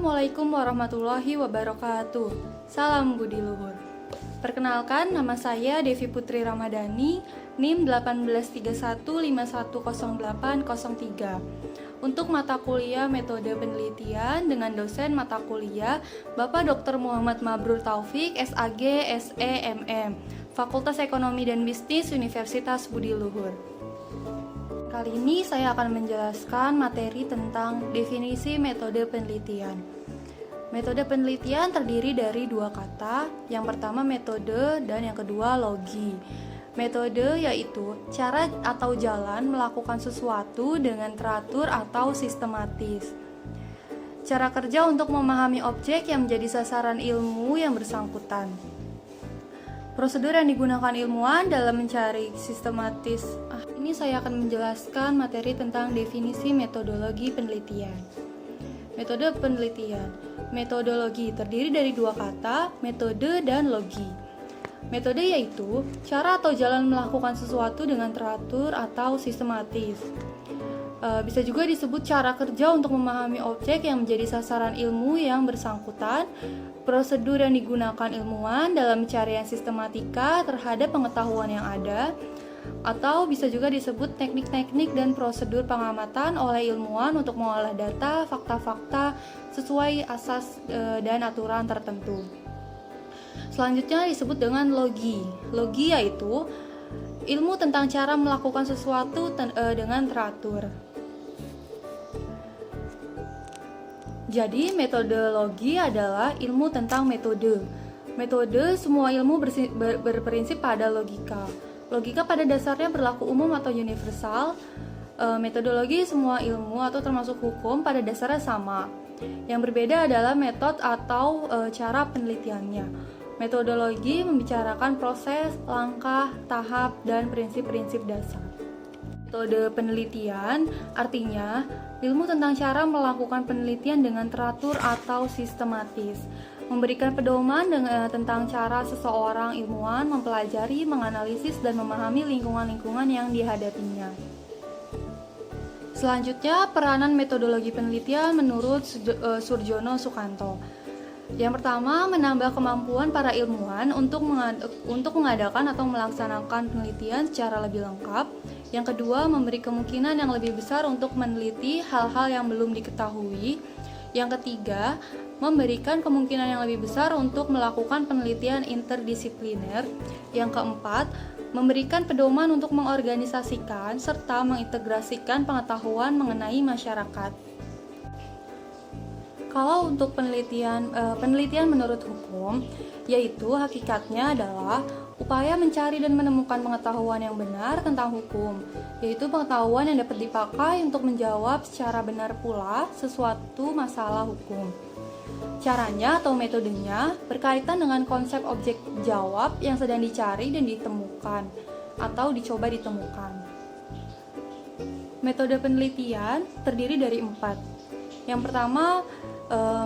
Assalamualaikum warahmatullahi wabarakatuh. Salam budi luhur. Perkenalkan, nama saya Devi Putri Ramadhani, NIM 1831510803. Untuk mata kuliah metode penelitian dengan dosen mata kuliah Bapak Dr. Muhammad Mabrur Taufik, SAG, SE, MM, Fakultas Ekonomi dan Bisnis Universitas Budi Luhur. Kali ini saya akan menjelaskan materi tentang definisi metode penelitian. Metode penelitian terdiri dari dua kata, yang pertama metode dan yang kedua logi. Metode yaitu cara atau jalan melakukan sesuatu dengan teratur atau sistematis. Cara kerja untuk memahami objek yang menjadi sasaran ilmu yang bersangkutan. Prosedur yang digunakan ilmuwan dalam mencari sistematis. Ini saya akan menjelaskan materi tentang definisi metodologi penelitian. Metode penelitian. Metodologi terdiri dari dua kata, metode dan logi. Metode yaitu cara atau jalan melakukan sesuatu dengan teratur atau sistematis. Bisa juga disebut cara kerja untuk memahami objek yang menjadi sasaran ilmu yang bersangkutan, prosedur yang digunakan ilmuwan dalam pencarian sistematika terhadap pengetahuan yang ada, atau bisa juga disebut teknik-teknik dan prosedur pengamatan oleh ilmuwan untuk mengolah data, fakta-fakta sesuai asas dan aturan tertentu. Selanjutnya disebut dengan logi. Logi yaitu ilmu tentang cara melakukan sesuatu dengan teratur. Jadi, metodologi adalah ilmu tentang metode. Metode, semua ilmu berprinsip pada logika. Logika pada dasarnya berlaku umum atau universal. Metodologi, semua ilmu atau termasuk hukum pada dasarnya sama. Yang berbeda adalah metode atau cara penelitiannya. Metodologi membicarakan proses, langkah, tahap, dan prinsip-prinsip dasar. Metode penelitian artinya ilmu tentang cara melakukan penelitian dengan teratur atau sistematis, memberikan pedoman tentang cara seseorang ilmuwan mempelajari, menganalisis, dan memahami lingkungan-lingkungan yang dihadapinya. Selanjutnya, peranan metodologi penelitian menurut Surjono Sukanto. Yang pertama, menambah kemampuan para ilmuwan untuk mengadakan atau melaksanakan penelitian secara lebih lengkap. Yang kedua, memberi kemungkinan yang lebih besar untuk meneliti hal-hal yang belum diketahui. Yang ketiga, memberikan kemungkinan yang lebih besar untuk melakukan penelitian interdisipliner. Yang keempat, memberikan pedoman untuk mengorganisasikan serta mengintegrasikan pengetahuan mengenai masyarakat. Kalau untuk penelitian menurut hukum, yaitu hakikatnya adalah upaya mencari dan menemukan pengetahuan yang benar tentang hukum, yaitu pengetahuan yang dapat dipakai untuk menjawab secara benar pula sesuatu masalah hukum. Caranya atau metodenya berkaitan dengan konsep objek jawab yang sedang dicari dan ditemukan atau dicoba ditemukan. Metode penelitian terdiri dari 4. Yang pertama,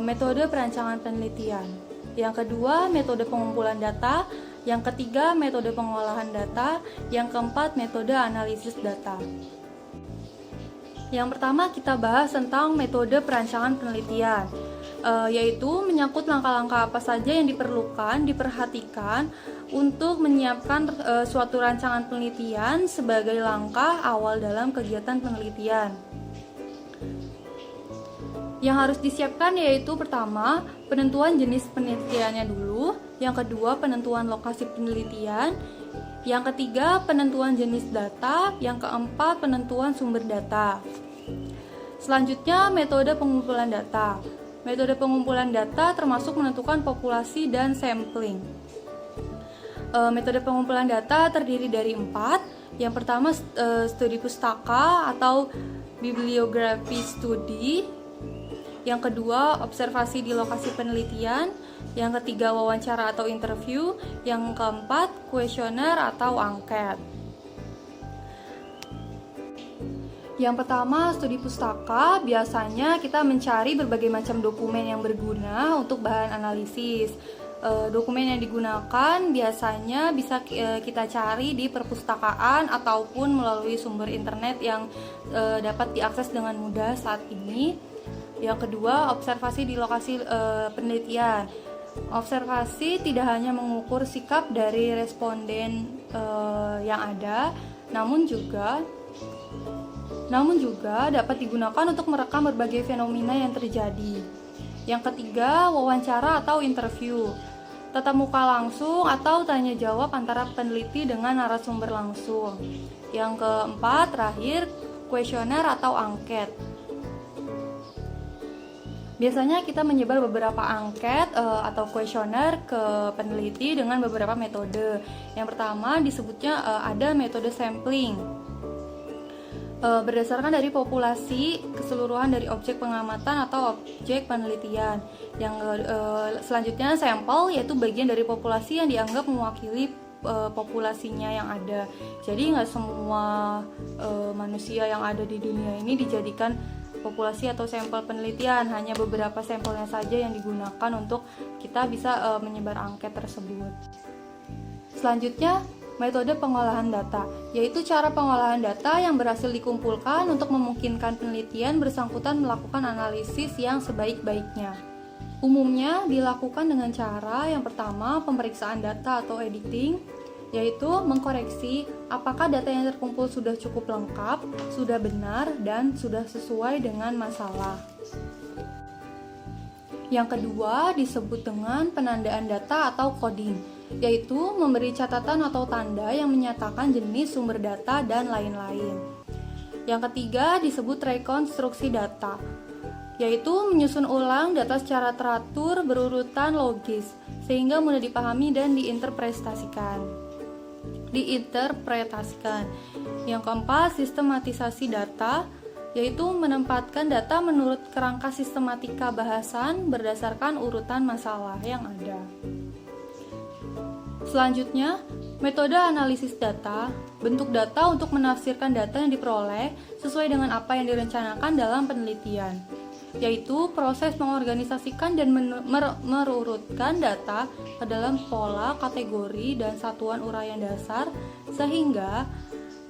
metode perancangan penelitian. Yang kedua, metode pengumpulan data. Yang ketiga, metode pengolahan data. Yang keempat, metode analisis data. Yang pertama, kita bahas tentang metode perancangan penelitian, yaitu menyangkut langkah-langkah apa saja yang diperhatikan untuk menyiapkan suatu rancangan penelitian sebagai langkah awal dalam kegiatan penelitian. Yang harus disiapkan yaitu pertama, penentuan jenis penelitiannya dulu. Yang kedua, penentuan lokasi penelitian. Yang ketiga, penentuan jenis data. Yang keempat, penentuan sumber data. Selanjutnya, metode pengumpulan data. Metode pengumpulan data termasuk menentukan populasi dan sampling. Metode pengumpulan data terdiri dari 4. Yang pertama, studi pustaka atau bibliografi studi. Yang kedua, observasi di lokasi penelitian. Yang ketiga, wawancara atau interview. Yang keempat, kuesioner atau angket. Yang pertama, studi pustaka. Biasanya kita mencari berbagai macam dokumen yang berguna untuk bahan analisis. Dokumen yang digunakan biasanya bisa kita cari di perpustakaan ataupun melalui sumber internet yang dapat diakses dengan mudah saat ini. Yang kedua, observasi di lokasi penelitian. Observasi tidak hanya mengukur sikap dari responden yang ada, namun juga dapat digunakan untuk merekam berbagai fenomena yang terjadi. Yang ketiga, wawancara atau interview. Tatap muka langsung atau tanya jawab antara peneliti dengan narasumber langsung. Yang keempat, terakhir, kuesioner atau angket. Biasanya kita menyebar beberapa angket atau kuesioner ke peneliti dengan beberapa metode. Yang pertama disebutnya ada metode sampling. Berdasarkan dari populasi keseluruhan dari objek pengamatan atau objek penelitian. Yang selanjutnya sampel, yaitu bagian dari populasi yang dianggap mewakili populasinya yang ada. Jadi nggak semua manusia yang ada di dunia ini dijadikan populasi atau sampel penelitian, hanya beberapa sampelnya saja yang digunakan untuk kita bisa menyebar angket tersebut. Selanjutnya, metode pengolahan data, yaitu cara pengolahan data yang berhasil dikumpulkan untuk memungkinkan penelitian bersangkutan melakukan analisis yang sebaik-baiknya. Umumnya dilakukan dengan cara yang pertama, pemeriksaan data atau editing, yaitu mengkoreksi apakah data yang terkumpul sudah cukup lengkap, sudah benar, dan sudah sesuai dengan masalah. Yang kedua disebut dengan penandaan data atau coding, yaitu memberi catatan atau tanda yang menyatakan jenis sumber data dan lain-lain. Yang ketiga disebut rekonstruksi data, yaitu menyusun ulang data secara teratur berurutan logis, sehingga mudah dipahami dan diinterpretasikan. Yang keempat, sistematisasi data, yaitu menempatkan data menurut kerangka sistematika bahasan berdasarkan urutan masalah yang ada. Selanjutnya, metode analisis data, bentuk data untuk menafsirkan data yang diperoleh sesuai dengan apa yang direncanakan dalam penelitian, yaitu proses mengorganisasikan dan merurutkan data ke dalam pola, kategori, dan satuan uraian dasar sehingga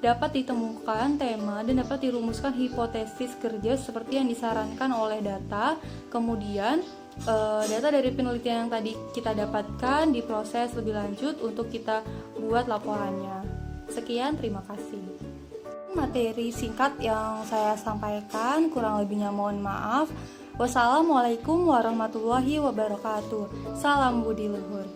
dapat ditemukan tema dan dapat dirumuskan hipotesis kerja seperti yang disarankan oleh data. Kemudian data dari penelitian yang tadi kita dapatkan diproses lebih lanjut untuk kita buat laporannya. Sekian, terima kasih. Materi singkat yang saya sampaikan, kurang lebihnya mohon maaf. Wassalamualaikum warahmatullahi wabarakatuh. Salam budi luhur.